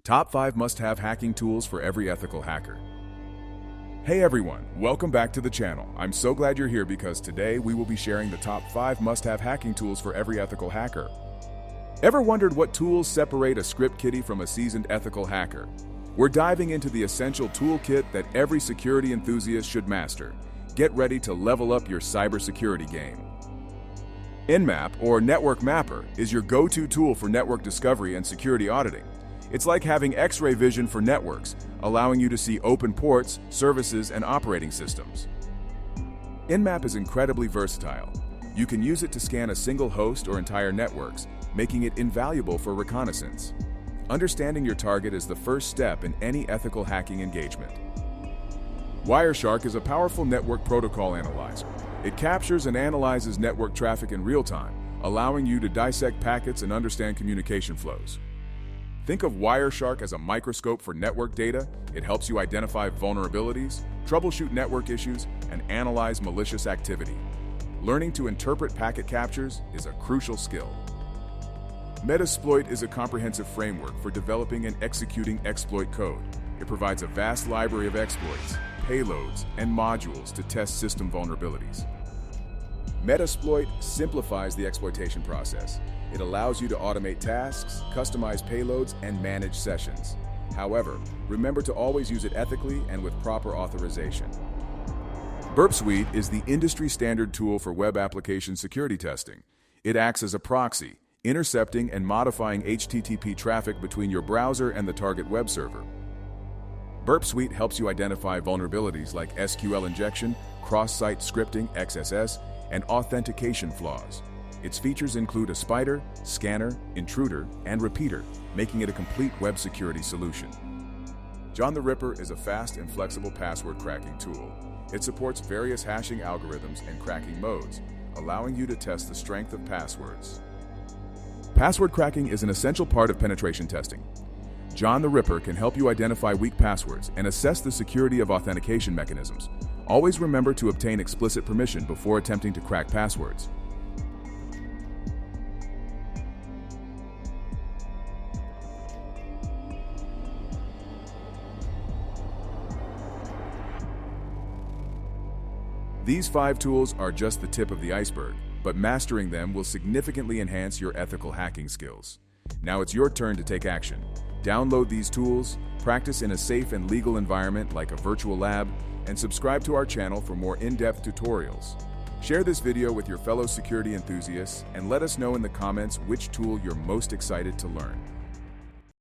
Top 5 must-have hacking tools for every ethical hacker. Hey everyone, welcome back to the channel. I'm so glad you're here because today we will be sharing the top 5 must-have hacking tools for every ethical hacker. Ever wondered what tools separate a script kiddie from a seasoned ethical hacker? We're diving into the essential toolkit that every security enthusiast should master. Get ready to level up your cybersecurity game. Nmap, or Network Mapper, is your go-to tool for network discovery and security auditing. It's like having X-ray vision for networks, allowing you to see open ports, services, and operating systems. Nmap is incredibly versatile. You can use it to scan a single host or entire networks, making it invaluable for reconnaissance. Understanding your target is the first step in any ethical hacking engagement. Wireshark is a powerful network protocol analyzer. It captures and analyzes network traffic in real time, allowing you to dissect packets and understand communication flows. Think of Wireshark as a microscope for network data. It helps you identify vulnerabilities, troubleshoot network issues, and analyze malicious activity. Learning to interpret packet captures is a crucial skill. Metasploit is a comprehensive framework for developing and executing exploit code. It provides a vast library of exploits, payloads, and modules to test system vulnerabilities. Metasploit simplifies the exploitation process. It allows you to automate tasks, customize payloads, and manage sessions. However, remember to always use it ethically and with proper authorization. Burp Suite is the industry standard tool for web application security testing. It acts as a proxy, intercepting and modifying HTTP traffic between your browser and the target web server. Burp Suite helps you identify vulnerabilities like SQL injection, cross-site scripting (XSS), and authentication flaws. Its features include a spider, scanner, intruder, and repeater, making it a complete web security solution. John the Ripper is a fast and flexible password cracking tool. It supports various hashing algorithms and cracking modes, allowing you to test the strength of passwords. Password cracking is an essential part of penetration testing. John the Ripper can help you identify weak passwords and assess the security of authentication mechanisms. Always remember to obtain explicit permission before attempting to crack passwords. These 5 tools are just the tip of the iceberg, but mastering them will significantly enhance your ethical hacking skills. Now it's your turn to take action. Download these tools, practice in a safe and legal environment like a virtual lab, and subscribe to our channel for more in-depth tutorials. Share this video with your fellow security enthusiasts and let us know in the comments which tool you're most excited to learn.